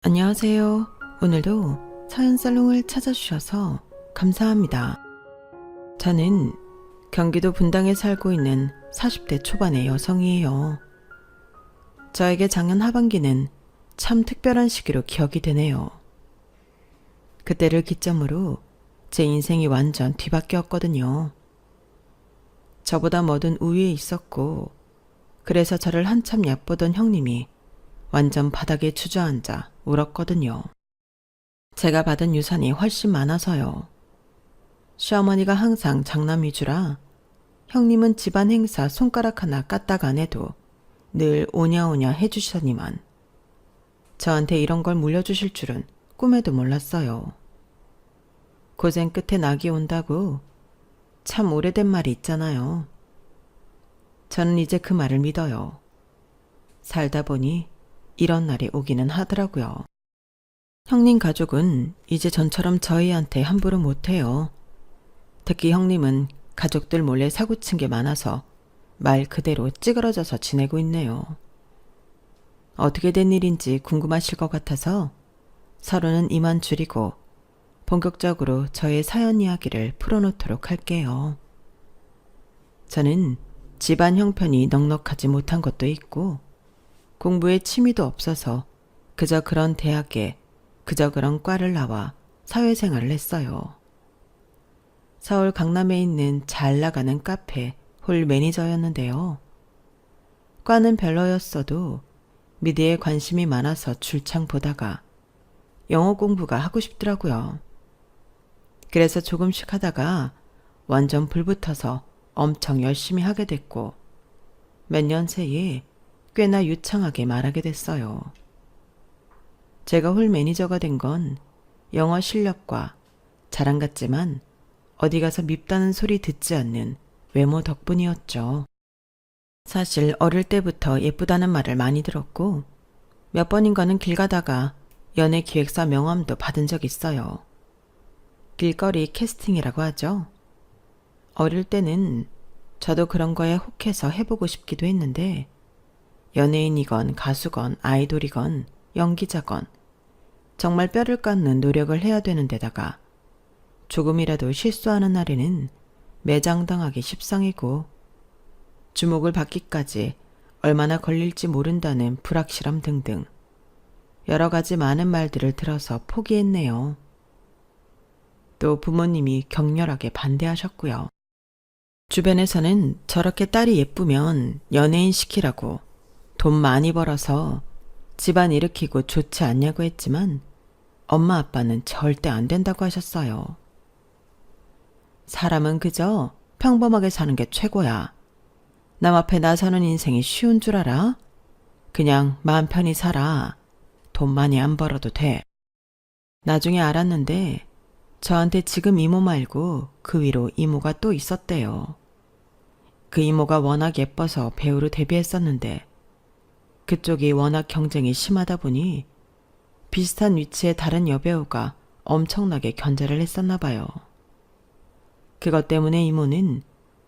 안녕하세요. 오늘도 사연살롱을 찾아주셔서 감사합니다. 저는 경기도 분당에 살고 있는 40대 초반의 여성이에요. 저에게 작년 하반기는 참 특별한 시기로 기억이 되네요. 그때를 기점으로 제 인생이 완전 뒤바뀌었거든요. 저보다 뭐든 우위에 있었고, 그래서 저를 한참 얕보던 형님이 완전 바닥에 주저앉아 울었거든요. 제가 받은 유산이 훨씬 많아서요. 시어머니가 항상 장남 위주라 형님은 집안 행사 손가락 하나 까딱 안 해도 늘 오냐오냐 해주시더니만 저한테 이런 걸 물려주실 줄은 꿈에도 몰랐어요. 고생 끝에 낙이 온다고 참 오래된 말이 있잖아요. 저는 이제 그 말을 믿어요. 살다 보니 이런 날이 오기는 하더라고요. 형님 가족은 이제 전처럼 저희한테 함부로 못해요. 특히 형님은 가족들 몰래 사고친 게 많아서 말 그대로 찌그러져서 지내고 있네요. 어떻게 된 일인지 궁금하실 것 같아서 서로는 이만 줄이고 본격적으로 저의 사연 이야기를 풀어놓도록 할게요. 저는 집안 형편이 넉넉하지 못한 것도 있고 공부에 취미도 없어서 그저 그런 대학에 그저 그런 과를 나와 사회생활을 했어요. 서울 강남에 있는 잘 나가는 카페 홀 매니저였는데요. 과는 별로였어도 미디어에 관심이 많아서 줄창 보다가 영어 공부가 하고 싶더라고요. 그래서 조금씩 하다가 완전 불붙어서 엄청 열심히 하게 됐고 몇 년 새에 꽤나 유창하게 말하게 됐어요. 제가 홀 매니저가 된 건 영어 실력과 자랑 같지만 어디 가서 밉다는 소리 듣지 않는 외모 덕분이었죠. 사실 어릴 때부터 예쁘다는 말을 많이 들었고 몇 번인가는 길 가다가 연예 기획사 명함도 받은 적 있어요. 길거리 캐스팅이라고 하죠. 어릴 때는 저도 그런 거에 혹해서 해보고 싶기도 했는데 연예인이건 가수건 아이돌이건 연기자건 정말 뼈를 깎는 노력을 해야 되는 데다가 조금이라도 실수하는 날에는 매장당하기 십상이고 주목을 받기까지 얼마나 걸릴지 모른다는 불확실함 등등 여러 가지 많은 말들을 들어서 포기했네요. 또 부모님이 격렬하게 반대하셨고요. 주변에서는 저렇게 딸이 예쁘면 연예인 시키라고 돈 많이 벌어서 집안 일으키고 좋지 않냐고 했지만 엄마 아빠는 절대 안 된다고 하셨어요. 사람은 그저 평범하게 사는 게 최고야. 남 앞에 나서는 인생이 쉬운 줄 알아? 그냥 마음 편히 살아. 돈 많이 안 벌어도 돼. 나중에 알았는데 저한테 지금 이모 말고 그 위로 이모가 또 있었대요. 그 이모가 워낙 예뻐서 배우로 데뷔했었는데 그쪽이 워낙 경쟁이 심하다 보니 비슷한 위치의 다른 여배우가 엄청나게 견제를 했었나 봐요. 그것 때문에 이모는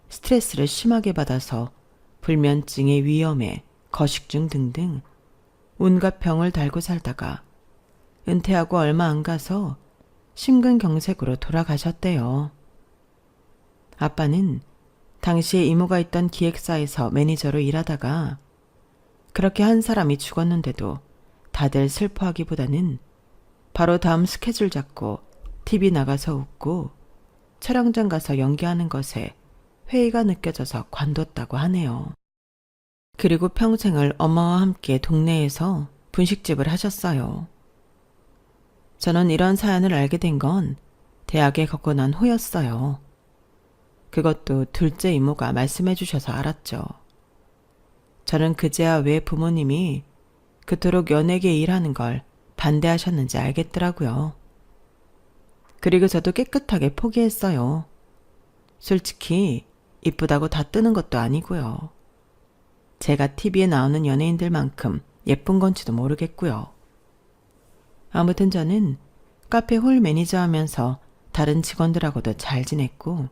스트레스를 심하게 받아서 불면증의 위험에 거식증 등등 온갖 병을 달고 살다가 은퇴하고 얼마 안 가서 심근경색으로 돌아가셨대요. 아빠는 당시에 이모가 있던 기획사에서 매니저로 일하다가 그렇게 한 사람이 죽었는데도 다들 슬퍼하기보다는 바로 다음 스케줄 잡고 TV 나가서 웃고 촬영장 가서 연기하는 것에 회의가 느껴져서 관뒀다고 하네요. 그리고 평생을 엄마와 함께 동네에서 분식집을 하셨어요. 저는 이런 사연을 알게 된 건 대학에 걷고 난 후였어요. 그것도 둘째 이모가 말씀해 주셔서 알았죠. 저는 그제야 왜 부모님이 그토록 연예계 일하는 걸 반대하셨는지 알겠더라고요. 그리고 저도 깨끗하게 포기했어요. 솔직히 이쁘다고 다 뜨는 것도 아니고요. 제가 TV에 나오는 연예인들만큼 예쁜 건지도 모르겠고요. 아무튼 저는 카페 홀 매니저 하면서 다른 직원들하고도 잘 지냈고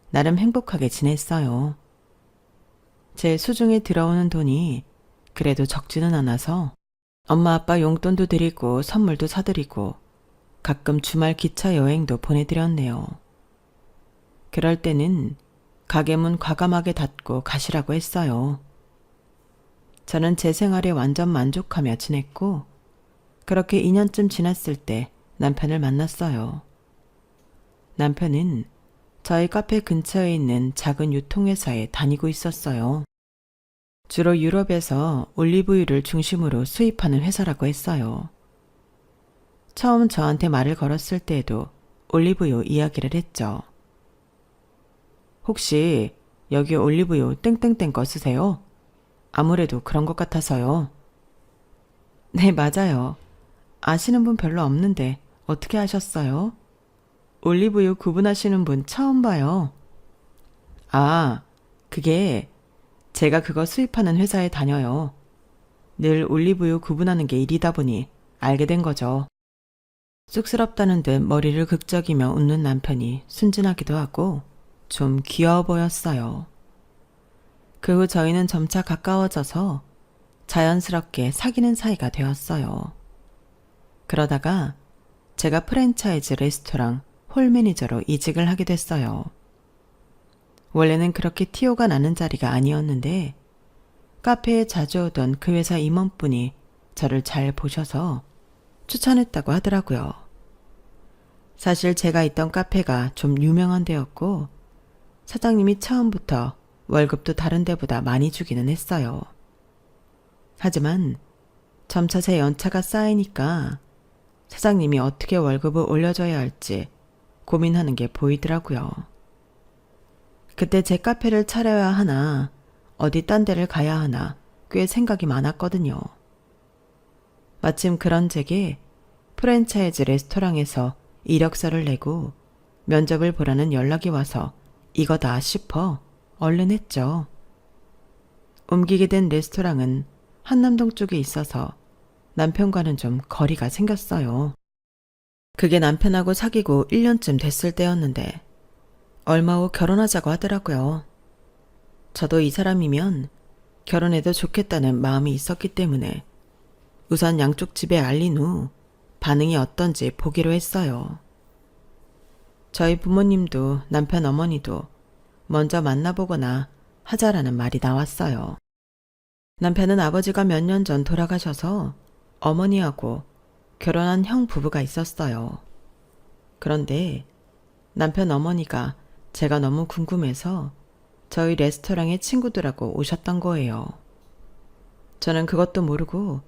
나름 행복하게 지냈어요. 제 수중에 들어오는 돈이 그래도 적지는 않아서 엄마 아빠 용돈도 드리고 선물도 사드리고 가끔 주말 기차 여행도 보내드렸네요. 그럴 때는 가게 문 과감하게 닫고 가시라고 했어요. 저는 제 생활에 완전 만족하며 지냈고 그렇게 2년쯤 지났을 때 남편을 만났어요. 남편은 저희 카페 근처에 있는 작은 유통회사에 다니고 있었어요. 주로 유럽에서 올리브유를 중심으로 수입하는 회사라고 했어요. 처음 저한테 말을 걸었을 때에도 올리브유 이야기를 했죠. 혹시 여기 올리브유 땡땡땡 거 쓰세요? 아무래도 그런 것 같아서요. 네, 맞아요. 아시는 분 별로 없는데 어떻게 아셨어요? 올리브유 구분하시는 분 처음 봐요. 아, 그게 제가 그거 수입하는 회사에 다녀요. 늘 올리브유 구분하는 게 일이다 보니 알게 된 거죠. 쑥스럽다는 듯 머리를 극적이며 웃는 남편이 순진하기도 하고 좀 귀여워 보였어요. 그 후 저희는 점차 가까워져서 자연스럽게 사귀는 사이가 되었어요. 그러다가 제가 프랜차이즈 레스토랑 홀 매니저로 이직을 하게 됐어요. 원래는 그렇게 티오가 나는 자리가 아니었는데 카페에 자주 오던 그 회사 임원분이 저를 잘 보셔서 추천했다고 하더라고요. 사실 제가 있던 카페가 좀 유명한 데였고 사장님이 처음부터 월급도 다른 데보다 많이 주기는 했어요. 하지만 점차 제 연차가 쌓이니까 사장님이 어떻게 월급을 올려줘야 할지 고민하는 게 보이더라고요. 그때 제 카페를 차려야 하나 어디 딴 데를 가야 하나 꽤 생각이 많았거든요. 마침 그런 제게 프랜차이즈 레스토랑에서 이력서를 내고 면접을 보라는 연락이 와서 이거다 싶어 얼른 했죠. 옮기게 된 레스토랑은 한남동 쪽에 있어서 남편과는 좀 거리가 생겼어요. 그게 남편하고 사귀고 1년쯤 됐을 때였는데 얼마 후 결혼하자고 하더라고요. 저도 이 사람이면 결혼해도 좋겠다는 마음이 있었기 때문에 우선 양쪽 집에 알린 후 반응이 어떤지 보기로 했어요. 저희 부모님도 남편 어머니도 먼저 만나보거나 하자라는 말이 나왔어요. 남편은 아버지가 몇 년 전 돌아가셔서 어머니하고 결혼한 형 부부가 있었어요. 그런데 남편 어머니가 제가 너무 궁금해서 저희 레스토랑에 친구들하고 오셨던 거예요. 저는 그것도 모르고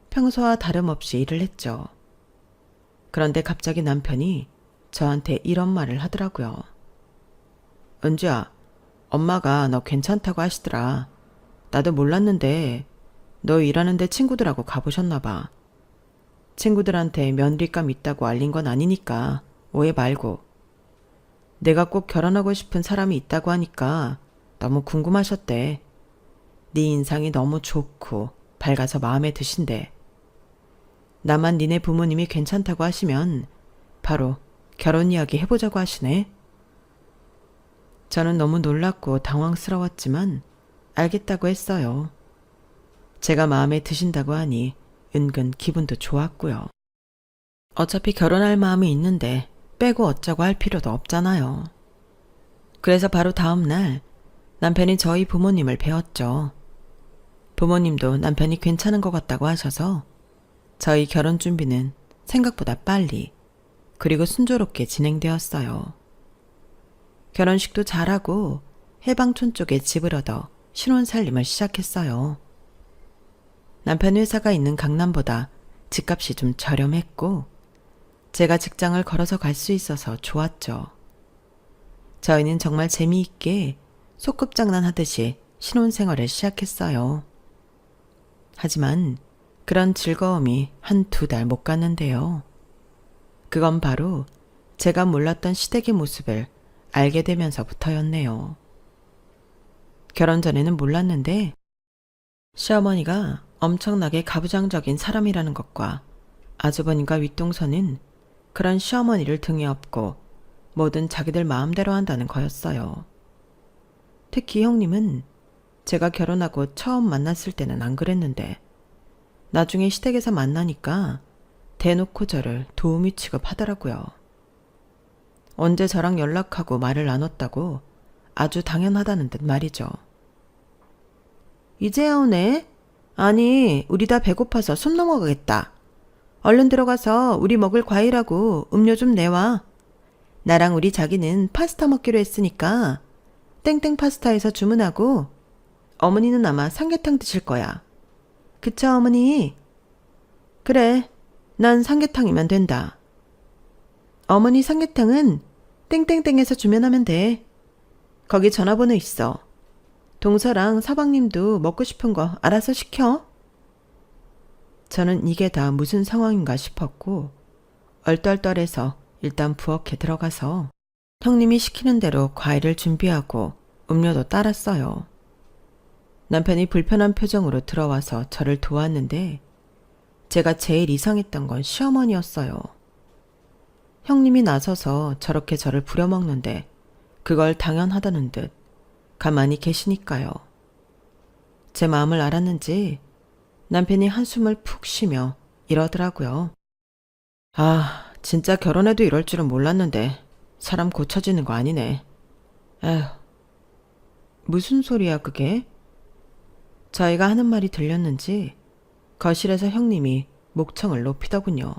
평소와 다름없이 일을 했죠. 그런데 갑자기 남편이 저한테 이런 말을 하더라고요. 은주야, 엄마가 너 괜찮다고 하시더라. 나도 몰랐는데 너 일하는데 친구들하고 가보셨나 봐. 친구들한테 며느리감 있다고 알린 건 아니니까 오해 말고. 내가 꼭 결혼하고 싶은 사람이 있다고 하니까 너무 궁금하셨대. 네 인상이 너무 좋고 밝아서 마음에 드신대. 나만 니네 부모님이 괜찮다고 하시면 바로 결혼 이야기 해보자고 하시네. 저는 너무 놀랐고 당황스러웠지만 알겠다고 했어요. 제가 마음에 드신다고 하니 은근 기분도 좋았고요. 어차피 결혼할 마음이 있는데 빼고 어쩌고 할 필요도 없잖아요. 그래서 바로 다음 날 남편이 저희 부모님을 뵈었죠. 부모님도 남편이 괜찮은 것 같다고 하셔서 저희 결혼 준비는 생각보다 빨리 그리고 순조롭게 진행되었어요. 결혼식도 잘하고 해방촌 쪽에 집을 얻어 신혼살림을 시작했어요. 남편 회사가 있는 강남보다 집값이 좀 저렴했고 제가 직장을 걸어서 갈 수 있어서 좋았죠. 저희는 정말 재미있게 소꿉장난하듯이 신혼생활을 시작했어요. 하지만 그런 즐거움이 한 두 달 못 갔는데요. 그건 바로 제가 몰랐던 시댁의 모습을 알게 되면서부터였네요. 결혼 전에는 몰랐는데 시어머니가 엄청나게 가부장적인 사람이라는 것과 아주버님과 윗동서는 그런 시어머니를 등에 업고 뭐든 자기들 마음대로 한다는 거였어요. 특히 형님은 제가 결혼하고 처음 만났을 때는 안 그랬는데 나중에 시댁에서 만나니까 대놓고 저를 도우미 취급하더라고요. 언제 저랑 연락하고 말을 나눴다고 아주 당연하다는 듯 말이죠. 이제야 오네? 아니, 우리 다 배고파서 숨 넘어가겠다. 얼른 들어가서 우리 먹을 과일하고 음료 좀 내와. 나랑 우리 자기는 파스타 먹기로 했으니까 땡땡 파스타에서 주문하고 어머니는 아마 삼계탕 드실 거야. 그쵸, 어머니? 그래, 난 삼계탕이면 된다. 어머니 삼계탕은 땡땡땡에서 주문하면 돼. 거기 전화번호 있어. 동서랑 사방님도 먹고 싶은 거 알아서 시켜. 저는 이게 다 무슨 상황인가 싶었고 얼떨떨해서 일단 부엌에 들어가서 형님이 시키는 대로 과일을 준비하고 음료도 따랐어요. 남편이 불편한 표정으로 들어와서 저를 도왔는데 제가 제일 이상했던 건 시어머니였어요. 형님이 나서서 저렇게 저를 부려먹는데 그걸 당연하다는 듯 가만히 계시니까요. 제 마음을 알았는지 남편이 한숨을 푹 쉬며 이러더라고요. 아, 진짜 결혼해도 이럴 줄은 몰랐는데 사람 고쳐지는 거 아니네. 에휴, 무슨 소리야 그게? 저희가 하는 말이 들렸는지 거실에서 형님이 목청을 높이더군요.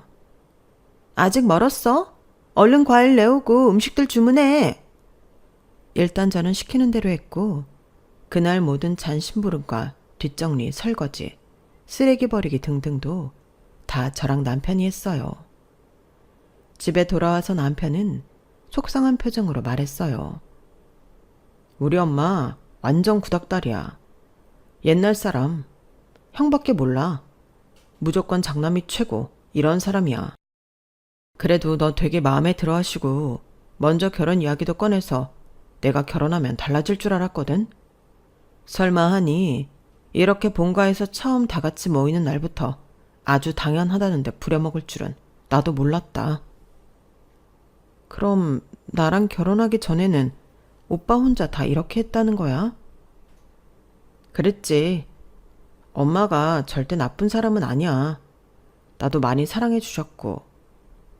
아직 멀었어? 얼른 과일 내오고 음식들 주문해. 일단 저는 시키는 대로 했고 그날 모든 잔심부름과 뒷정리, 설거지, 쓰레기 버리기 등등도 다 저랑 남편이 했어요. 집에 돌아와서 남편은 속상한 표정으로 말했어요. 우리 엄마 완전 구닥다리야. 옛날 사람, 형밖에 몰라. 무조건 장남이 최고, 이런 사람이야. 그래도 너 되게 마음에 들어 하시고 먼저 결혼 이야기도 꺼내서 내가 결혼하면 달라질 줄 알았거든. 설마 하니 이렇게 본가에서 처음 다 같이 모이는 날부터 아주 당연하다는데 부려먹을 줄은 나도 몰랐다. 그럼 나랑 결혼하기 전에는 오빠 혼자 다 이렇게 했다는 거야? 그랬지. 엄마가 절대 나쁜 사람은 아니야. 나도 많이 사랑해 주셨고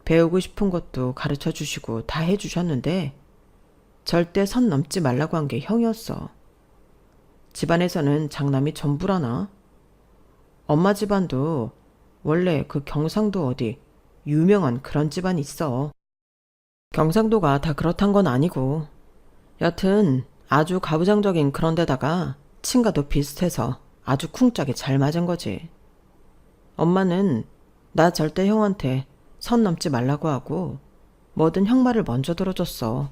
배우고 싶은 것도 가르쳐 주시고 다 해 주셨는데 절대 선 넘지 말라고 한 게 형이었어. 집안에서는 장남이 전부라나. 엄마 집안도 원래 그 경상도 어디 유명한 그런 집안이 있어. 경상도가 다 그렇단 건 아니고 여튼 아주 가부장적인 그런 데다가 친가도 비슷해서 아주 쿵짝이 잘 맞은 거지. 엄마는 나 절대 형한테 선 넘지 말라고 하고 뭐든 형 말을 먼저 들어줬어.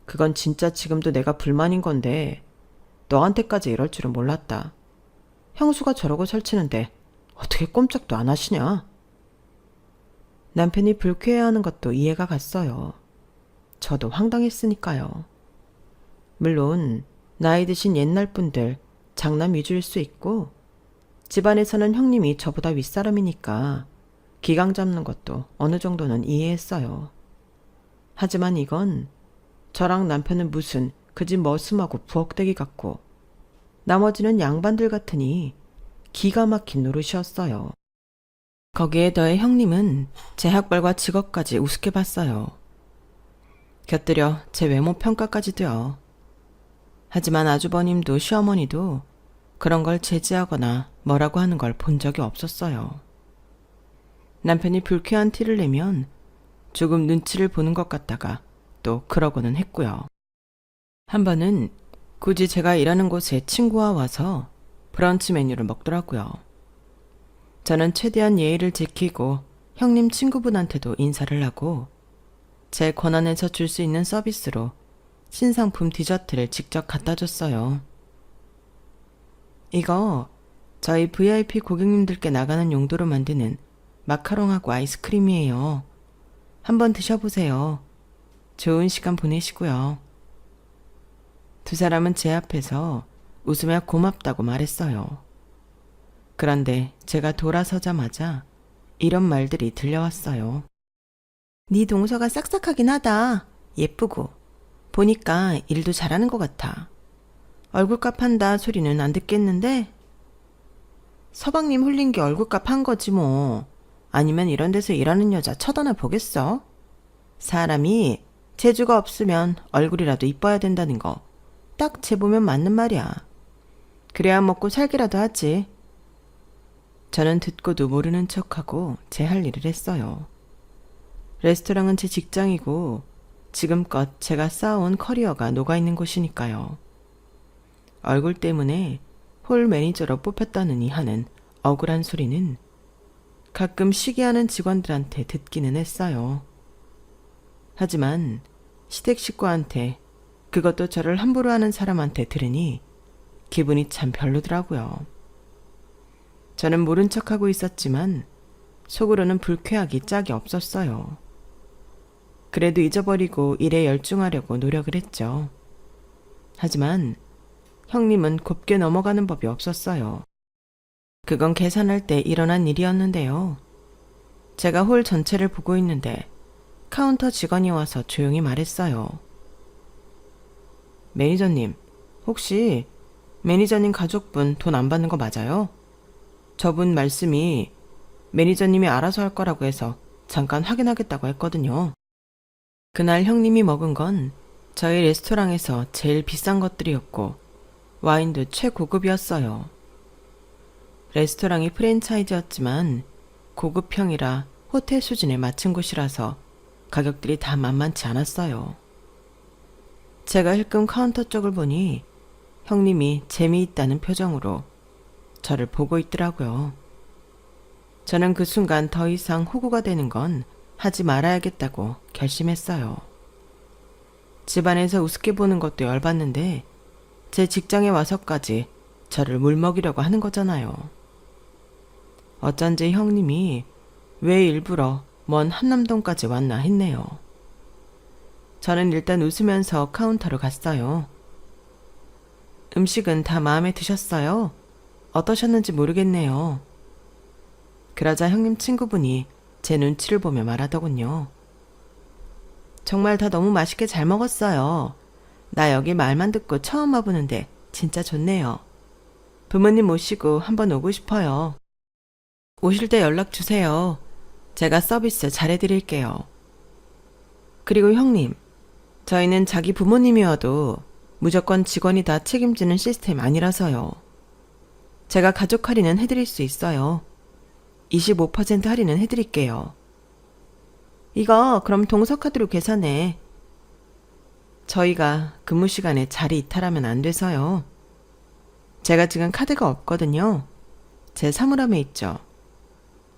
그건 진짜 지금도 내가 불만인 건데 너한테까지 이럴 줄은 몰랐다. 형수가 저러고 설치는데 어떻게 꼼짝도 안 하시냐? 남편이 불쾌해하는 것도 이해가 갔어요. 저도 황당했으니까요. 물론 나이 드신 옛날 분들 장남 위주일 수 있고 집안에서는 형님이 저보다 윗사람이니까 기강 잡는 것도 어느 정도는 이해했어요. 하지만 이건 저랑 남편은 무슨 그 집 머슴하고 부엌대기 같고 나머지는 양반들 같으니 기가 막힌 노릇이었어요. 거기에 더해 형님은 제 학벌과 직업까지 우습게 봤어요. 곁들여 제 외모 평가까지도요. 하지만 아주버님도 시어머니도 그런 걸 제지하거나 뭐라고 하는 걸 본 적이 없었어요. 남편이 불쾌한 티를 내면 조금 눈치를 보는 것 같다가 또 그러고는 했고요. 한 번은 굳이 제가 일하는 곳에 친구와 와서 브런치 메뉴를 먹더라고요. 저는 최대한 예의를 지키고 형님 친구분한테도 인사를 하고 제 권한에서 줄 수 있는 서비스로 신상품 디저트를 직접 갖다 줬어요. 이거 저희 VIP 고객님들께 나가는 용도로 만드는 마카롱하고 아이스크림이에요. 한번 드셔보세요. 좋은 시간 보내시고요. 두 사람은 제 앞에서 웃으며 고맙다고 말했어요. 그런데 제가 돌아서자마자 이런 말들이 들려왔어요. 네 동서가 싹싹하긴 하다. 예쁘고 보니까 일도 잘하는 것 같아. 얼굴값 한다 소리는 안 듣겠는데? 서방님 홀린 게 얼굴값 한 거지 뭐. 아니면 이런 데서 일하는 여자 쳐다나 보겠어? 사람이 재주가 없으면 얼굴이라도 이뻐야 된다는 거 딱 재보면 맞는 말이야. 그래야 먹고 살기라도 하지. 저는 듣고도 모르는 척하고 제 할 일을 했어요. 레스토랑은 제 직장이고 지금껏 제가 쌓아온 커리어가 녹아있는 곳이니까요. 얼굴 때문에 홀 매니저로 뽑혔다느니 하는 억울한 소리는 가끔 시기하는 직원들한테 듣기는 했어요. 하지만 시댁 식구한테, 그것도 저를 함부로 하는 사람한테 들으니 기분이 참 별로더라고요. 저는 모른 척하고 있었지만 속으로는 불쾌하기 짝이 없었어요. 그래도 잊어버리고 일에 열중하려고 노력을 했죠. 하지만 형님은 곱게 넘어가는 법이 없었어요. 그건 계산할 때 일어난 일이었는데요. 제가 홀 전체를 보고 있는데 카운터 직원이 와서 조용히 말했어요. 매니저님, 혹시 매니저님 가족분 돈 안 받는 거 맞아요? 저분 말씀이 매니저님이 알아서 할 거라고 해서 잠깐 확인하겠다고 했거든요. 그날 형님이 먹은 건 저희 레스토랑에서 제일 비싼 것들이었고 와인도 최고급이었어요. 레스토랑이 프랜차이즈였지만 고급형이라 호텔 수준에 맞춘 곳이라서 가격들이 다 만만치 않았어요. 제가 힐끔 카운터 쪽을 보니 형님이 재미있다는 표정으로 저를 보고 있더라고요. 저는 그 순간 더 이상 호구가 되는 건 하지 말아야겠다고 결심했어요. 집안에서 우습게 보는 것도 열받는데 제 직장에 와서까지 저를 물먹이려고 하는 거잖아요. 어쩐지 형님이 왜 일부러 먼 한남동까지 왔나 했네요. 저는 일단 웃으면서 카운터로 갔어요. 음식은 다 마음에 드셨어요? 어떠셨는지 모르겠네요. 그러자 형님 친구분이 제 눈치를 보며 말하더군요. 정말 다 너무 맛있게 잘 먹었어요. 나 여기 말만 듣고 처음 와보는데 진짜 좋네요. 부모님 모시고 한번 오고 싶어요. 오실 때 연락 주세요. 제가 서비스 잘해드릴게요. 그리고 형님, 저희는 자기 부모님이 와도 무조건 직원이 다 책임지는 시스템 아니라서요. 제가 가족 할인은 해드릴 수 있어요. 25% 할인은 해드릴게요. 이거 그럼 동서카드로 계산해. 저희가 근무 시간에 자리 이탈하면 안 돼서요. 제가 지금 카드가 없거든요. 제 사물함에 있죠.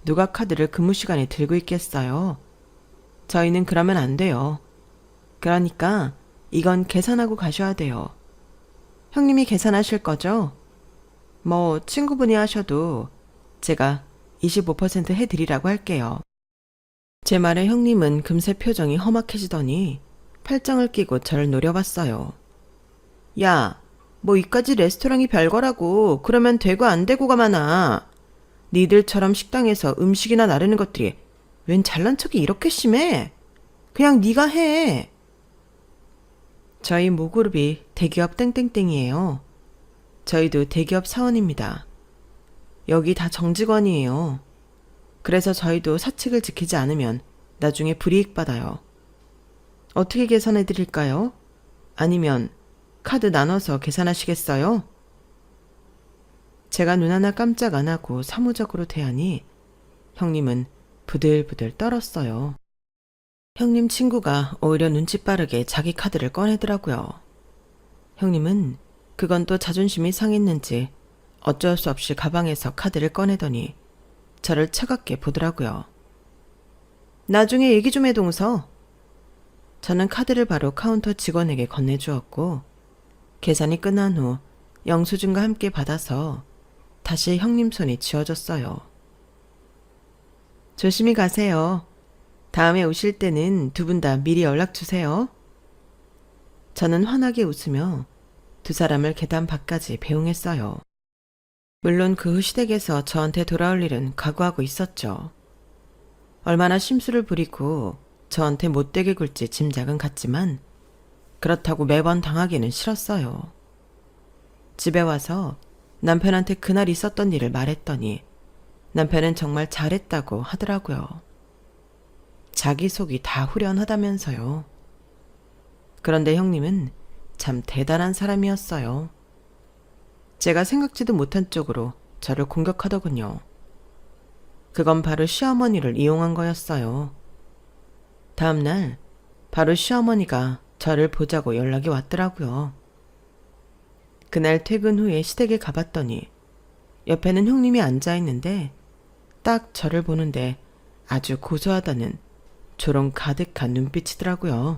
누가 카드를 근무 시간에 들고 있겠어요. 저희는 그러면 안 돼요. 그러니까 이건 계산하고 가셔야 돼요. 형님이 계산하실 거죠? 뭐 친구분이 하셔도 제가 25% 해드리라고 할게요. 제 말에 형님은 금세 표정이 험악해지더니 팔짱을 끼고 저를 노려봤어요. 야, 뭐 이까지 레스토랑이 별거라고 그러면 되고 안 되고가 많아. 니들처럼 식당에서 음식이나 나르는 것들이 웬 잘난 척이 이렇게 심해? 그냥 네가 해. 저희 모그룹이 대기업 땡땡땡이에요. 저희도 대기업 사원입니다. 여기 다 정직원이에요. 그래서 저희도 사칙을 지키지 않으면 나중에 불이익 받아요. 어떻게 계산해 드릴까요? 아니면 카드 나눠서 계산하시겠어요? 제가 눈 하나 깜짝 안 하고 사무적으로 대하니 형님은 부들부들 떨었어요. 형님 친구가 오히려 눈치 빠르게 자기 카드를 꺼내더라고요. 형님은 그건 또 자존심이 상했는지 어쩔 수 없이 가방에서 카드를 꺼내더니 저를 차갑게 보더라고요. 나중에 얘기 좀 해 동서. 저는 카드를 바로 카운터 직원에게 건네주었고 계산이 끝난 후 영수증과 함께 받아서 다시 형님 손이 쥐어졌어요. 조심히 가세요. 다음에 오실 때는 두 분 다 미리 연락 주세요. 저는 환하게 웃으며 두 사람을 계단 밖까지 배웅했어요. 물론 그 후 시댁에서 저한테 돌아올 일은 각오하고 있었죠. 얼마나 심술을 부리고 저한테 못되게 굴지 짐작은 갔지만 그렇다고 매번 당하기는 싫었어요. 집에 와서 남편한테 그날 있었던 일을 말했더니 남편은 정말 잘했다고 하더라고요. 자기 속이 다 후련하다면서요. 그런데 형님은 참 대단한 사람이었어요. 제가 생각지도 못한 쪽으로 저를 공격하더군요. 그건 바로 시어머니를 이용한 거였어요. 다음날 바로 시어머니가 저를 보자고 연락이 왔더라고요. 그날 퇴근 후에 시댁에 가봤더니 옆에는 형님이 앉아있는데 딱 저를 보는데 아주 고소하다는 조롱 가득한 눈빛이더라고요.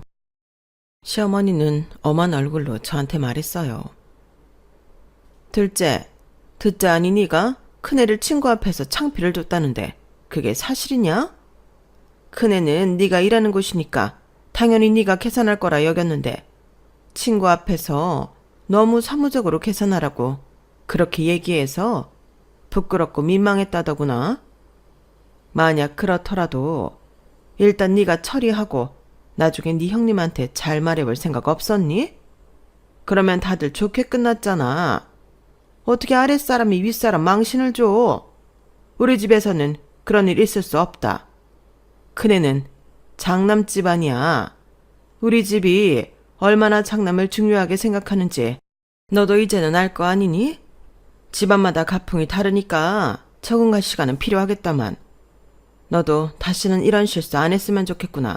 시어머니는 엄한 얼굴로 저한테 말했어요. 둘째 아니 네가 큰애를 친구 앞에서 창피를 줬다는데 그게 사실이냐? 큰애는 네가 일하는 곳이니까 당연히 네가 계산할 거라 여겼는데 친구 앞에서 너무 사무적으로 계산하라고 그렇게 얘기해서 부끄럽고 민망했다더구나. 만약 그렇더라도 일단 네가 처리하고 나중에 네 형님한테 잘 말해볼 생각 없었니? 그러면 다들 좋게 끝났잖아. 어떻게 아랫사람이 윗사람 망신을 줘? 우리 집에서는 그런 일 있을 수 없다. 큰애는 장남 집안이야. 우리 집이 얼마나 장남을 중요하게 생각하는지 너도 이제는 알 거 아니니? 집안마다 가풍이 다르니까 적응할 시간은 필요하겠다만 너도 다시는 이런 실수 안 했으면 좋겠구나.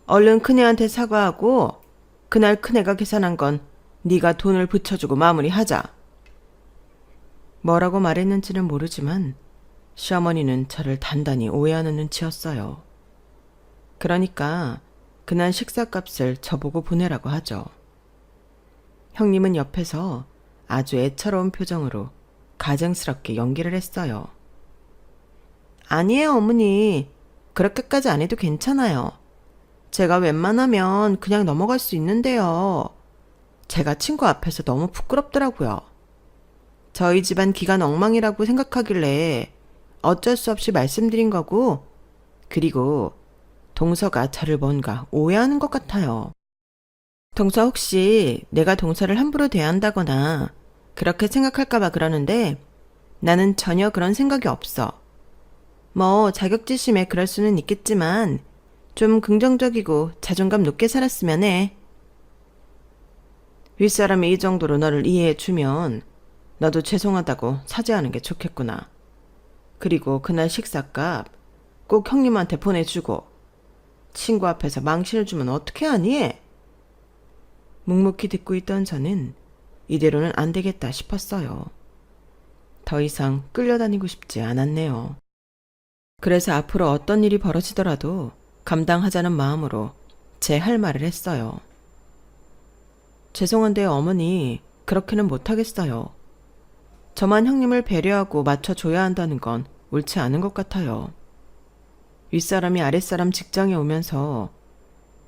얼른 큰애한테 사과하고 그날 큰애가 계산한 건 네가 돈을 붙여주고 마무리하자. 뭐라고 말했는지는 모르지만 시어머니는 저를 단단히 오해하는 눈치였어요. 그러니까 그날 식사값을 저보고 보내라고 하죠. 형님은 옆에서 아주 애처로운 표정으로 가증스럽게 연기를 했어요. 아니에요, 어머니. 그렇게까지 안 해도 괜찮아요. 제가 웬만하면 그냥 넘어갈 수 있는데요. 제가 친구 앞에서 너무 부끄럽더라고요. 저희 집안 기간 엉망이라고 생각하길래 어쩔 수 없이 말씀드린 거고, 그리고 동서가 저를 뭔가 오해하는 것 같아요. 동서 혹시 내가 동서를 함부로 대한다거나 그렇게 생각할까봐 그러는데 나는 전혀 그런 생각이 없어. 뭐 자격지심에 그럴 수는 있겠지만 좀 긍정적이고 자존감 높게 살았으면 해. 윗사람이 이 정도로 너를 이해해주면 너도 죄송하다고 사죄하는 게 좋겠구나. 그리고 그날 식사값 꼭 형님한테 보내주고 친구 앞에서 망신을 주면 어떻게 하니? 묵묵히 듣고 있던 저는 이대로는 안 되겠다 싶었어요. 더 이상 끌려다니고 싶지 않았네요. 그래서 앞으로 어떤 일이 벌어지더라도 감당하자는 마음으로 제 할 말을 했어요. 죄송한데 어머니, 그렇게는 못하겠어요. 저만 형님을 배려하고 맞춰줘야 한다는 건 옳지 않은 것 같아요. 윗사람이 아랫사람 직장에 오면서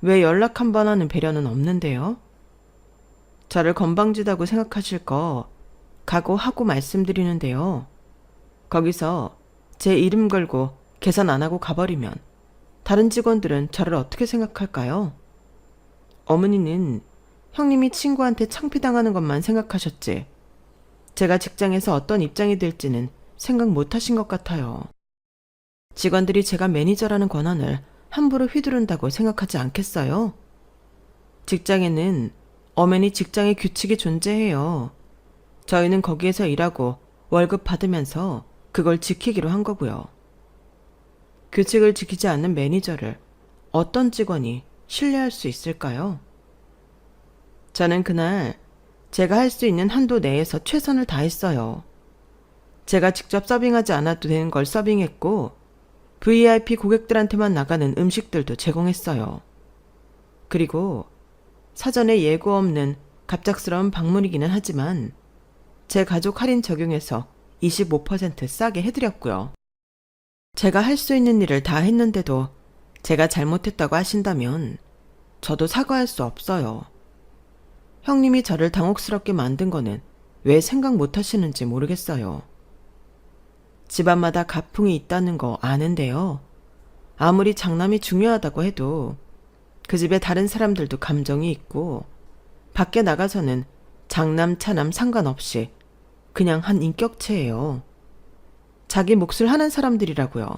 왜 연락 한 번 하는 배려는 없는데요? 저를 건방지다고 생각하실 거 각오하고 말씀드리는데요. 거기서 제 이름 걸고 계산 안 하고 가버리면 다른 직원들은 저를 어떻게 생각할까요? 어머니는 형님이 친구한테 창피당하는 것만 생각하셨지 제가 직장에서 어떤 입장이 될지는 생각 못 하신 것 같아요. 직원들이 제가 매니저라는 권한을 함부로 휘두른다고 생각하지 않겠어요? 직장에는 엄연히 직장의 규칙이 존재해요. 저희는 거기에서 일하고 월급 받으면서 그걸 지키기로 한 거고요. 규칙을 지키지 않는 매니저를 어떤 직원이 신뢰할 수 있을까요? 저는 그날 제가 할 수 있는 한도 내에서 최선을 다했어요. 제가 직접 서빙하지 않아도 되는 걸 서빙했고 VIP 고객들한테만 나가는 음식들도 제공했어요. 그리고 사전에 예고 없는 갑작스러운 방문이기는 하지만 제 가족 할인 적용해서 25% 싸게 해드렸고요. 제가 할 수 있는 일을 다 했는데도 제가 잘못했다고 하신다면 저도 사과할 수 없어요. 형님이 저를 당혹스럽게 만든 거는 왜 생각 못 하시는지 모르겠어요. 집안마다 가풍이 있다는 거 아는데요. 아무리 장남이 중요하다고 해도 그 집에 다른 사람들도 감정이 있고 밖에 나가서는 장남 차남 상관없이 그냥 한 인격체예요. 자기 몫을 하는 사람들이라고요.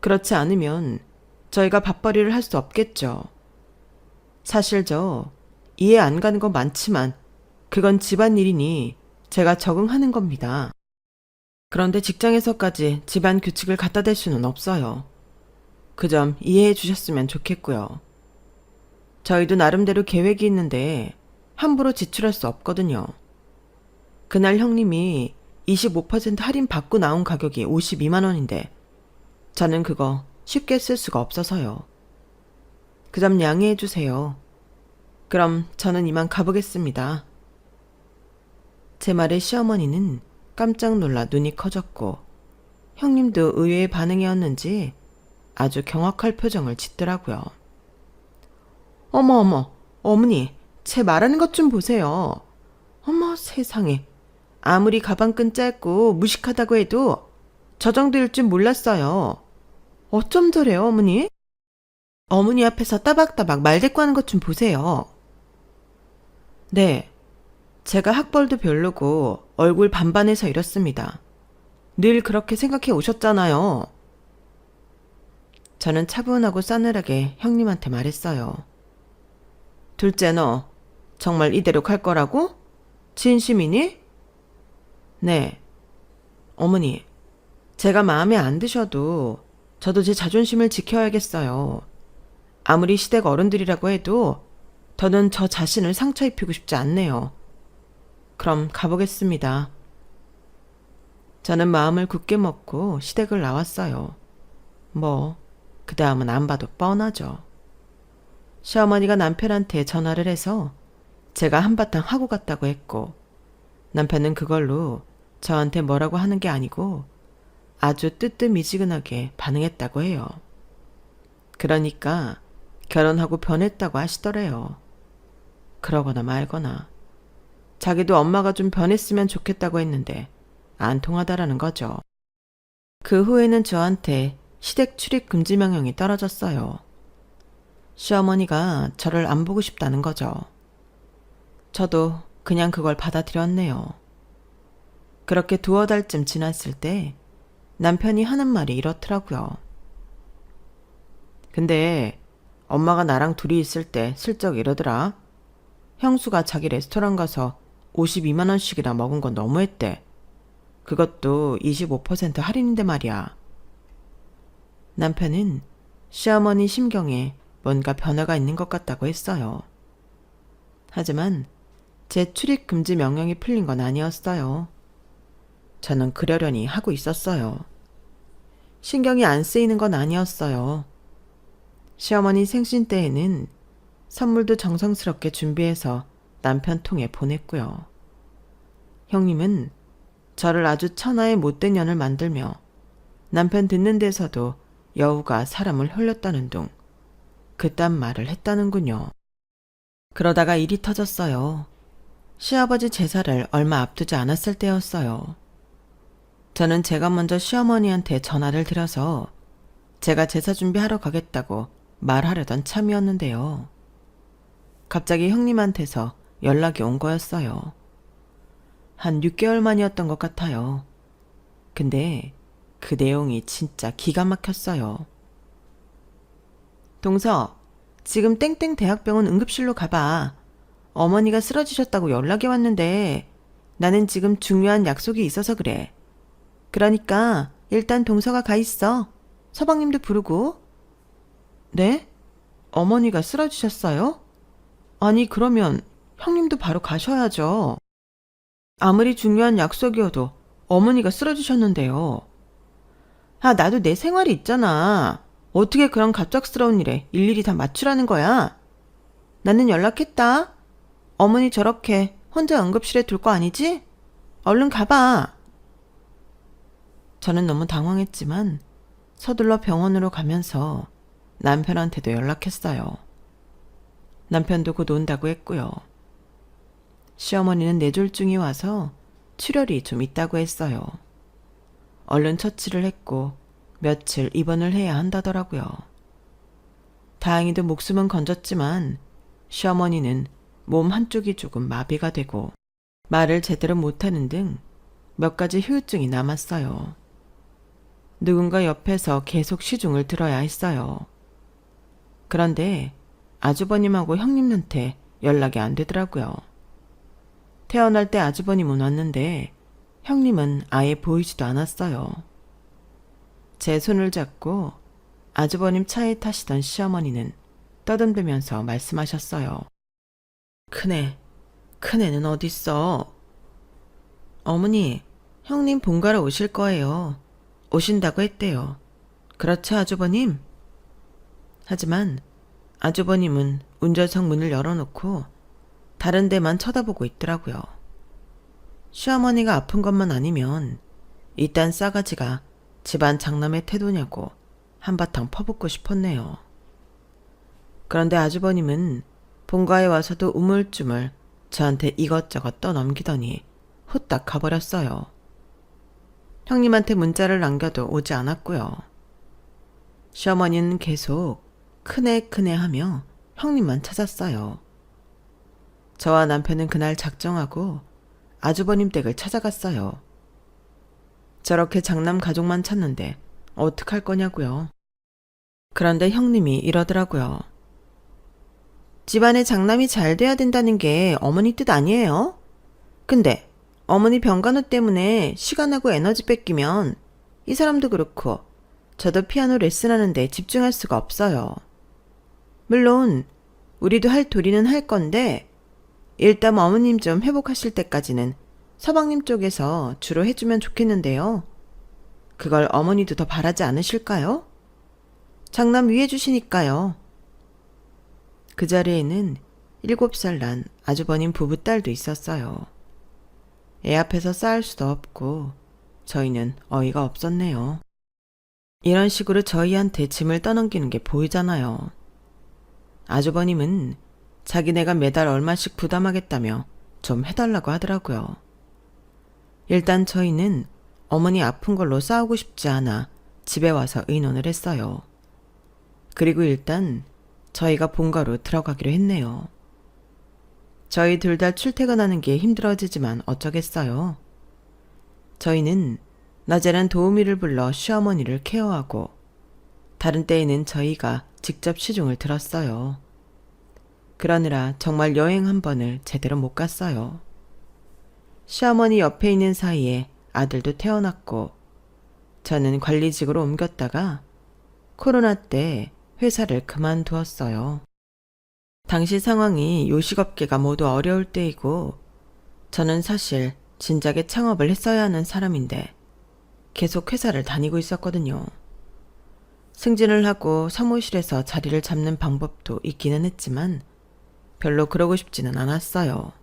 그렇지 않으면 저희가 밥벌이를 할 수 없겠죠. 사실 저 이해 안 가는 거 많지만 그건 집안일이니 제가 적응하는 겁니다. 그런데 직장에서까지 집안 규칙을 갖다 댈 수는 없어요. 그 점 이해해 주셨으면 좋겠고요. 저희도 나름대로 계획이 있는데 함부로 지출할 수 없거든요. 그날 형님이 25% 할인 받고 나온 가격이 52만 원인데 저는 그거 쉽게 쓸 수가 없어서요. 그 점 양해해 주세요. 그럼 저는 이만 가보겠습니다. 제 말에 시어머니는 깜짝 놀라 눈이 커졌고 형님도 의외의 반응이었는지 아주 경악할 표정을 짓더라고요. 어머, 어머니, 제 말하는 것 좀 보세요. 어머, 세상에. 아무리 가방끈 짧고 무식하다고 해도 저 정도일 줄 몰랐어요. 어쩜 저래요, 어머니? 어머니 앞에서 따박따박 말대꾸하는 것 좀 보세요. 네, 제가 학벌도 별로고 얼굴 반반해서 이렇습니다. 늘 그렇게 생각해 오셨잖아요. 저는 차분하고 싸늘하게 형님한테 말했어요. 둘째 너 정말 이대로 갈 거라고? 진심이니? 네. 어머니, 제가 마음에 안 드셔도 저도 제 자존심을 지켜야겠어요. 아무리 시댁 어른들이라고 해도 더는 저 자신을 상처 입히고 싶지 않네요. 그럼 가보겠습니다. 저는 마음을 굳게 먹고 시댁을 나왔어요. 그 다음은 안 봐도 뻔하죠. 시어머니가 남편한테 전화를 해서 제가 한바탕 하고 갔다고 했고 남편은 그걸로 저한테 뭐라고 하는 게 아니고 아주 뜨뜻미지근하게 반응했다고 해요. 그러니까 결혼하고 변했다고 하시더래요. 그러거나 말거나 자기도 엄마가 좀 변했으면 좋겠다고 했는데 안 통하다라는 거죠. 그 후에는 저한테 시댁 출입 금지 명령이 떨어졌어요. 시어머니가 저를 안 보고 싶다는 거죠. 저도 그냥 그걸 받아들였네요. 그렇게 두어 달쯤 지났을 때 남편이 하는 말이 이렇더라고요. 근데 엄마가 나랑 둘이 있을 때 슬쩍 이러더라. 형수가 자기 레스토랑 가서 52만 원씩이나 먹은 건 너무했대. 그것도 25% 할인인데 말이야. 남편은 시어머니 심경에 뭔가 변화가 있는 것 같다고 했어요. 하지만 제 출입 금지 명령이 풀린 건 아니었어요. 저는 그러려니 하고 있었어요. 신경이 안 쓰이는 건 아니었어요. 시어머니 생신 때에는 선물도 정성스럽게 준비해서 남편 통에 보냈고요. 형님은 저를 아주 천하의 못된 년을 만들며 남편 듣는 데서도 여우가 사람을 홀렸다는 둥 그딴 말을 했다는군요. 그러다가 일이 터졌어요. 시아버지 제사를 얼마 앞두지 않았을 때였어요. 저는 제가 먼저 시어머니한테 전화를 드려서 제가 제사 준비하러 가겠다고 말하려던 참이었는데요. 갑자기 형님한테서 연락이 온 거였어요. 한 6개월 만이었던 것 같아요. 근데 그 내용이 진짜 기가 막혔어요. 동서, 지금 땡땡 대학병원 응급실로 가봐. 어머니가 쓰러지셨다고 연락이 왔는데 나는 지금 중요한 약속이 있어서 그래. 그러니까 일단 동서가 가 있어. 서방님도 부르고. 네? 어머니가 쓰러지셨어요? 아니 그러면 형님도 바로 가셔야죠. 아무리 중요한 약속이어도 어머니가 쓰러지셨는데요. 아, 나도 내 생활이 있잖아. 어떻게 그런 갑작스러운 일에 일일이 다 맞추라는 거야? 나는 연락했다. 어머니 저렇게 혼자 응급실에 둘 거 아니지? 얼른 가봐. 저는 너무 당황했지만 서둘러 병원으로 가면서 남편한테도 연락했어요. 남편도 곧 온다고 했고요. 시어머니는 뇌졸중이 와서 출혈이 좀 있다고 했어요. 얼른 처치를 했고 며칠 입원을 해야 한다더라고요. 다행히도 목숨은 건졌지만 시어머니는 몸 한쪽이 조금 마비가 되고 말을 제대로 못하는 등 몇 가지 후유증이 남았어요. 누군가 옆에서 계속 시중을 들어야 했어요. 그런데 아주버님하고 형님한테 연락이 안 되더라고요. 태어날 때 아주버님은 왔는데 형님은 아예 보이지도 않았어요. 제 손을 잡고 아주버님 차에 타시던 시어머니는 떠듬대면서 말씀하셨어요. 큰애는 어딨어? 어머니, 형님 본가로 오실 거예요. 오신다고 했대요. 그렇죠, 아주버님? 하지만 아주버님은 운전석 문을 열어놓고 다른 데만 쳐다보고 있더라고요. 시어머니가 아픈 것만 아니면 이딴 싸가지가 집안 장남의 태도냐고 한바탕 퍼붓고 싶었네요. 그런데 아주버님은 본가에 와서도 우물쭈물 저한테 이것저것 떠넘기더니 후딱 가버렸어요. 형님한테 문자를 남겨도 오지 않았고요. 시어머니는 계속 큰애 하며 형님만 찾았어요. 저와 남편은 그날 작정하고 아주버님 댁을 찾아갔어요. 저렇게 장남 가족만 찾는데 어떡할 거냐고요. 그런데 형님이 이러더라고요. 집안에 장남이 잘 돼야 된다는 게 어머니 뜻 아니에요? 근데 어머니 병간호 때문에 시간하고 에너지 뺏기면 이 사람도 그렇고 저도 피아노 레슨하는데 집중할 수가 없어요. 물론 우리도 할 도리는 할 건데 일단 어머님 좀 회복하실 때까지는 서방님 쪽에서 주로 해주면 좋겠는데요. 그걸 어머니도 더 바라지 않으실까요? 장남 위해 주시니까요. 그 자리에는 7살 난 아주버님 부부딸도 있었어요. 애 앞에서 싸울 수도 없고 저희는 어이가 없었네요. 이런 식으로 저희한테 짐을 떠넘기는 게 보이잖아요. 아주버님은 자기네가 매달 얼마씩 부담하겠다며 좀 해달라고 하더라고요. 일단 저희는 어머니 아픈 걸로 싸우고 싶지 않아 집에 와서 의논을 했어요. 그리고 일단 저희가 본가로 들어가기로 했네요. 저희 둘 다 출퇴근하는 게 힘들어지지만 어쩌겠어요. 저희는 낮에는 도우미를 불러 시어머니를 케어하고 다른 때에는 저희가 직접 시중을 들었어요. 그러느라 정말 여행 한 번을 제대로 못 갔어요. 시어머니 옆에 있는 사이에 아들도 태어났고 저는 관리직으로 옮겼다가 코로나 때 회사를 그만두었어요. 당시 상황이 요식업계가 모두 어려울 때이고 저는 사실 진작에 창업을 했어야 하는 사람인데 계속 회사를 다니고 있었거든요. 승진을 하고 사무실에서 자리를 잡는 방법도 있기는 했지만 별로 그러고 싶지는 않았어요.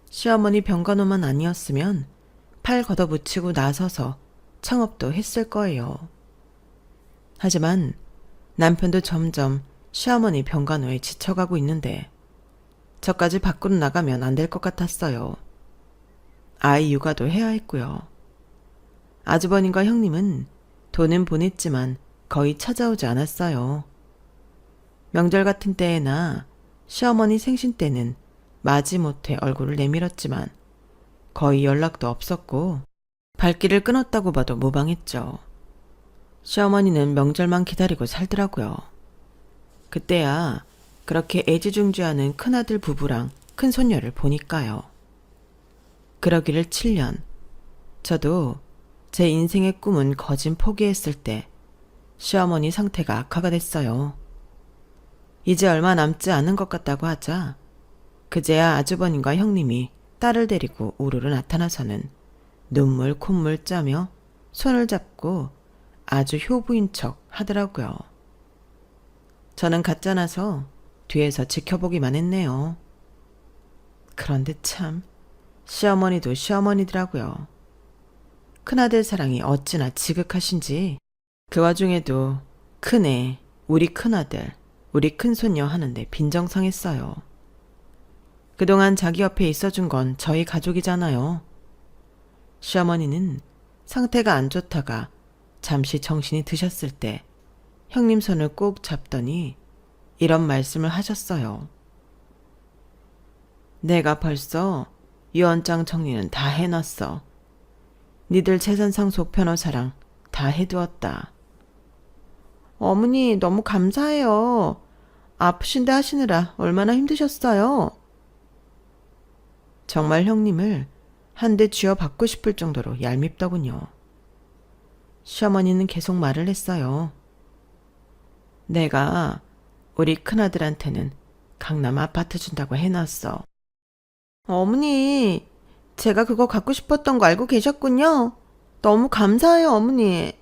시어머니 병간호만 아니었으면 팔 걷어붙이고 나서서 창업도 했을 거예요. 하지만 남편도 점점 시어머니 병간호에 지쳐가고 있는데 저까지 밖으로 나가면 안 될 것 같았어요. 아이 육아도 해야 했고요. 아주버님과 형님은 돈은 보냈지만 거의 찾아오지 않았어요. 명절 같은 때에나 시어머니 생신 때는 마지못해 얼굴을 내밀었지만 거의 연락도 없었고 발길을 끊었다고 봐도 무방했죠. 시어머니는 명절만 기다리고 살더라고요. 그때야 그렇게 애지중지하는 큰아들 부부랑 큰손녀를 보니까요. 그러기를 7년. 저도 제 인생의 꿈은 거진 포기했을 때 시어머니 상태가 악화가 됐어요. 이제 얼마 남지 않은 것 같다고 하자 그제야 아주버님과 형님이 딸을 데리고 우르르 나타나서는 눈물 콧물 짜며 손을 잡고 아주 효부인 척 하더라고요. 저는 가짜나서 뒤에서 지켜보기만 했네요. 그런데 참 시어머니도 시어머니더라고요. 큰아들 사랑이 어찌나 지극하신지 그 와중에도 큰애, 우리 큰아들, 우리 큰손녀 하는데 빈정상했어요. 그동안 자기 옆에 있어준 건 저희 가족이잖아요. 시어머니는 상태가 안 좋다가 잠시 정신이 드셨을 때 형님 손을 꼭 잡더니 이런 말씀을 하셨어요. 내가 벌써 유언장 정리는 다 해놨어. 니들 재산 상속 변호사랑 다 해두었다. 어머니 너무 감사해요. 아프신데 하시느라 얼마나 힘드셨어요. 정말 형님을 한 대 쥐어 받고 싶을 정도로 얄밉더군요. 시어머니는 계속 말을 했어요. 내가 우리 큰아들한테는 강남 아파트 준다고 해놨어. 어머니, 제가 그거 갖고 싶었던 거 알고 계셨군요. 너무 감사해요, 어머니.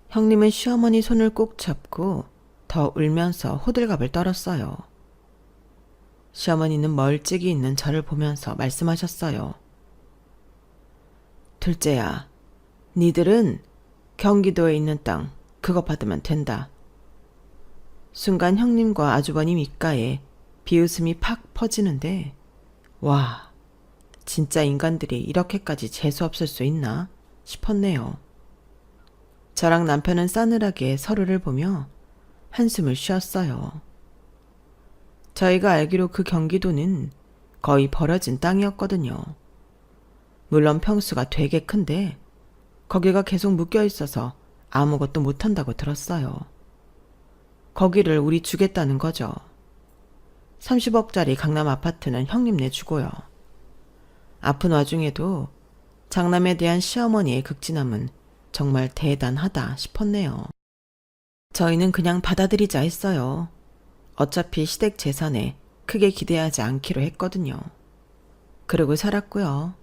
형님은 시어머니 손을 꼭 잡고 더 울면서 호들갑을 떨었어요. 시어머니는 멀찍이 있는 저를 보면서 말씀하셨어요. 둘째야, 니들은 경기도에 있는 땅 그거 받으면 된다. 순간 형님과 아주버님 입가에 비웃음이 팍 퍼지는데 와, 진짜 인간들이 이렇게까지 재수없을 수 있나 싶었네요. 저랑 남편은 싸늘하게 서로를 보며 한숨을 쉬었어요. 저희가 알기로 그 경기도는 거의 버려진 땅이었거든요. 물론 평수가 되게 큰데 거기가 계속 묶여 있어서 아무것도 못한다고 들었어요. 거기를 우리 주겠다는 거죠. 30억짜리 강남 아파트는 형님네 주고요. 아픈 와중에도 장남에 대한 시어머니의 극진함은 정말 대단하다 싶었네요. 저희는 그냥 받아들이자 했어요. 어차피 시댁 재산에 크게 기대하지 않기로 했거든요. 그러고 살았고요.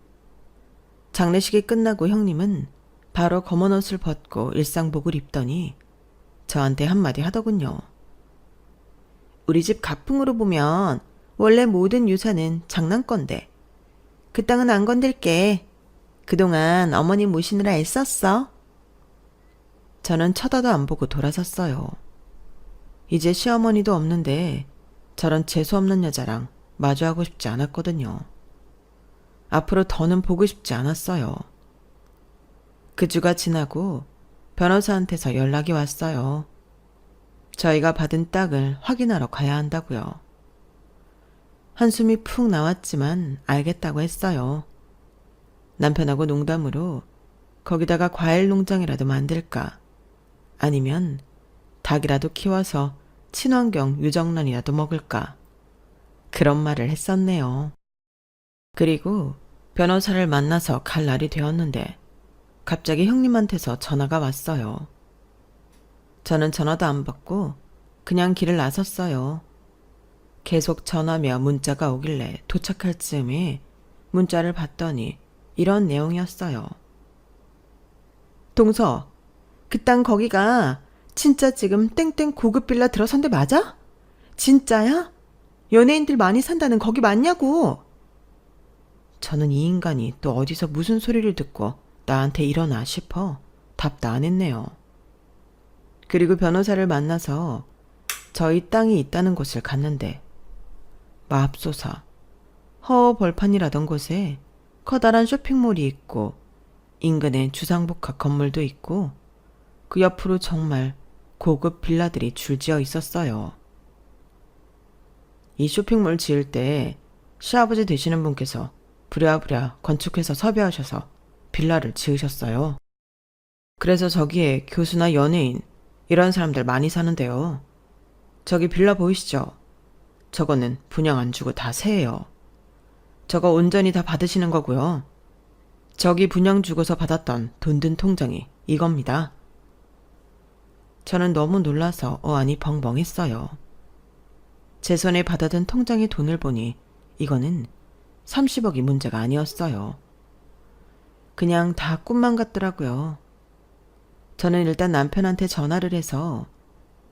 장례식이 끝나고 형님은 바로 검은 옷을 벗고 일상복을 입더니 저한테 한마디 하더군요. 우리 집 가풍으로 보면 원래 모든 유산은 장난건데 그 땅은 안 건들게. 그동안 어머니 모시느라 애썼어. 저는 쳐다도 안 보고 돌아섰어요. 이제 시어머니도 없는데 저런 재수없는 여자랑 마주하고 싶지 않았거든요. 앞으로 더는 보고 싶지 않았어요. 그 주가 지나고 변호사한테서 연락이 왔어요. 저희가 받은 땅을 확인하러 가야 한다고요. 한숨이 푹 나왔지만 알겠다고 했어요. 남편하고 농담으로 거기다가 과일 농장이라도 만들까 아니면 닭이라도 키워서 친환경 유정란이라도 먹을까 그런 말을 했었네요. 그리고 변호사를 만나서 갈 날이 되었는데 갑자기 형님한테서 전화가 왔어요. 저는 전화도 안 받고 그냥 길을 나섰어요. 계속 전화며 문자가 오길래 도착할 즈음에 문자를 봤더니 이런 내용이었어요. 동서, 그 땅 거기가 진짜 지금 땡땡 고급 빌라 들어선 데 맞아? 진짜야? 연예인들 많이 산다는 거기 맞냐고? 저는 이 인간이 또 어디서 무슨 소리를 듣고 나한테 이러나 싶어 답도 안 했네요. 그리고 변호사를 만나서 저희 땅이 있다는 곳을 갔는데 맙소사 허허 벌판이라던 곳에 커다란 쇼핑몰이 있고 인근에 주상복합 건물도 있고 그 옆으로 정말 고급 빌라들이 줄지어 있었어요. 이 쇼핑몰 지을 때 시아버지 되시는 분께서 부랴부랴 건축회사 섭외하셔서 빌라를 지으셨어요. 그래서 저기에 교수나 연예인 이런 사람들 많이 사는데요. 저기 빌라 보이시죠? 저거는 분양 안 주고 다 세예요. 저거 온전히 다 받으시는 거고요. 저기 분양 주고서 받았던 돈 든 통장이 이겁니다. 저는 너무 놀라서 어안이 벙벙했어요. 제 손에 받아든 통장의 돈을 보니 이거는 30억이 문제가 아니었어요. 그냥 다 꿈만 같더라고요. 저는 일단 남편한테 전화를 해서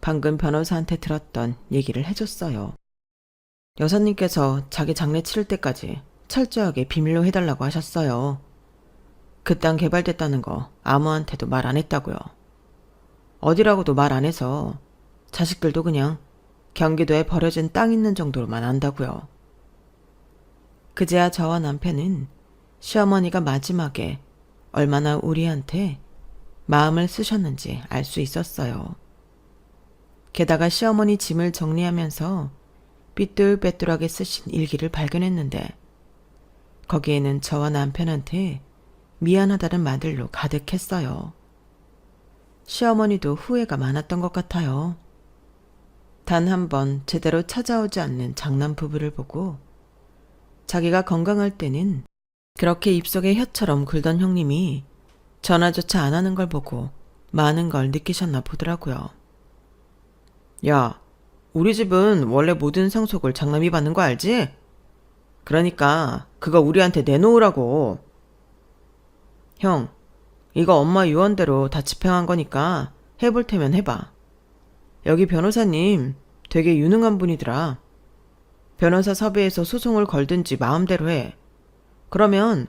방금 변호사한테 들었던 얘기를 해줬어요. 여사님께서 자기 장례 치를 때까지 철저하게 비밀로 해달라고 하셨어요. 그 땅 개발됐다는 거 아무한테도 말 안 했다고요. 어디라고도 말 안 해서 자식들도 그냥 경기도에 버려진 땅 있는 정도로만 안다고요. 그제야 저와 남편은 시어머니가 마지막에 얼마나 우리한테 마음을 쓰셨는지 알 수 있었어요. 게다가 시어머니 짐을 정리하면서 삐뚤빼뚤하게 쓰신 일기를 발견했는데 거기에는 저와 남편한테 미안하다는 말들로 가득했어요. 시어머니도 후회가 많았던 것 같아요. 단 한 번 제대로 찾아오지 않는 장남 부부를 보고 자기가 건강할 때는 그렇게 입속에 혀처럼 굴던 형님이 전화조차 안 하는 걸 보고 많은 걸 느끼셨나 보더라고요. 야, 우리 집은 원래 모든 상속을 장남이 받는 거 알지? 그러니까 그거 우리한테 내놓으라고. 형, 이거 엄마 유언대로 다 집행한 거니까 해볼 테면 해봐. 여기 변호사님 되게 유능한 분이더라. 변호사 섭외해서 소송을 걸든지 마음대로 해. 그러면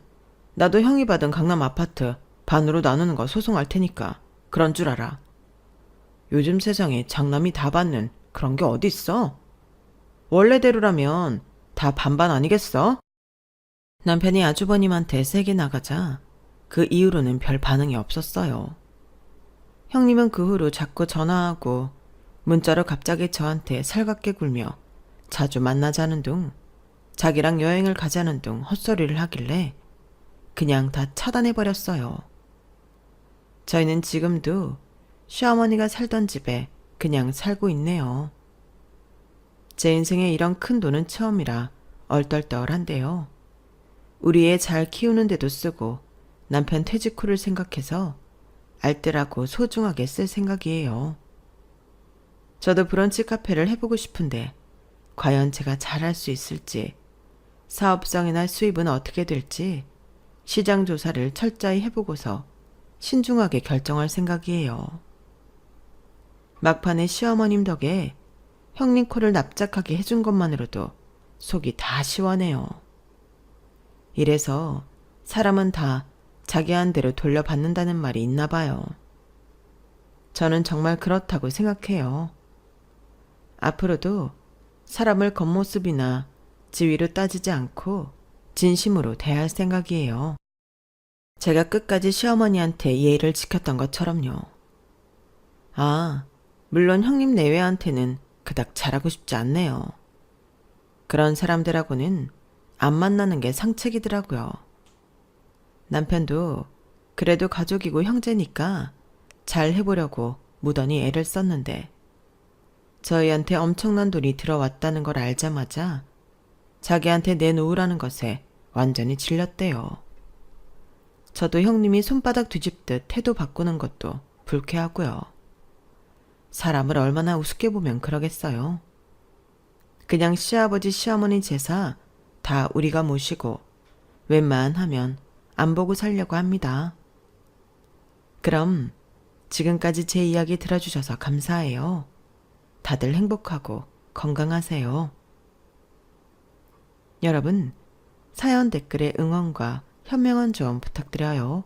나도 형이 받은 강남 아파트 반으로 나누는 거 소송할 테니까 그런 줄 알아. 요즘 세상에 장남이 다 받는 그런 게 어딨어? 원래대로라면 다 반반 아니겠어? 남편이 아주버님한테 세게 나가자 그 이후로는 별 반응이 없었어요. 형님은 그 후로 자꾸 전화하고 문자로 갑자기 저한테 살갑게 굴며 자주 만나자는 둥 자기랑 여행을 가자는 둥 헛소리를 하길래 그냥 다 차단해버렸어요. 저희는 지금도 시어머니가 살던 집에 그냥 살고 있네요. 제 인생에 이런 큰 돈은 처음이라 얼떨떨한데요. 우리 애 잘 키우는데도 쓰고 남편 퇴직 후를 생각해서 알뜰하고 소중하게 쓸 생각이에요. 저도 브런치 카페를 해보고 싶은데 과연 제가 잘할 수 있을지, 사업성이나 수입은 어떻게 될지 시장 조사를 철저히 해보고서 신중하게 결정할 생각이에요. 막판에 시어머님 덕에 형님 코를 납작하게 해준 것만으로도 속이 다 시원해요. 이래서 사람은 다 자기 한 대로 돌려받는다는 말이 있나 봐요. 저는 정말 그렇다고 생각해요. 앞으로도 사람을 겉모습이나 지위로 따지지 않고 진심으로 대할 생각이에요. 제가 끝까지 시어머니한테 예의를 지켰던 것처럼요. 아, 물론 형님 내외한테는 그닥 잘하고 싶지 않네요. 그런 사람들하고는 안 만나는 게 상책이더라고요. 남편도 그래도 가족이고 형제니까 잘 해보려고 무던히 애를 썼는데 저희한테 엄청난 돈이 들어왔다는 걸 알자마자 자기한테 내놓으라는 것에 완전히 질렸대요. 저도 형님이 손바닥 뒤집듯 태도 바꾸는 것도 불쾌하고요. 사람을 얼마나 우습게 보면 그러겠어요. 그냥 시아버지 시어머니 제사 다 우리가 모시고 웬만하면 안 보고 살려고 합니다. 그럼 지금까지 제 이야기 들어주셔서 감사해요. 다들 행복하고 건강하세요. 여러분, 사연 댓글에 응원과 현명한 조언 부탁드려요.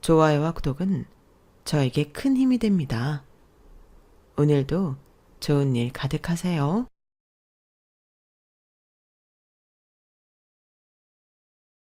좋아요와 구독은 저에게 큰 힘이 됩니다. 오늘도 좋은 일 가득하세요.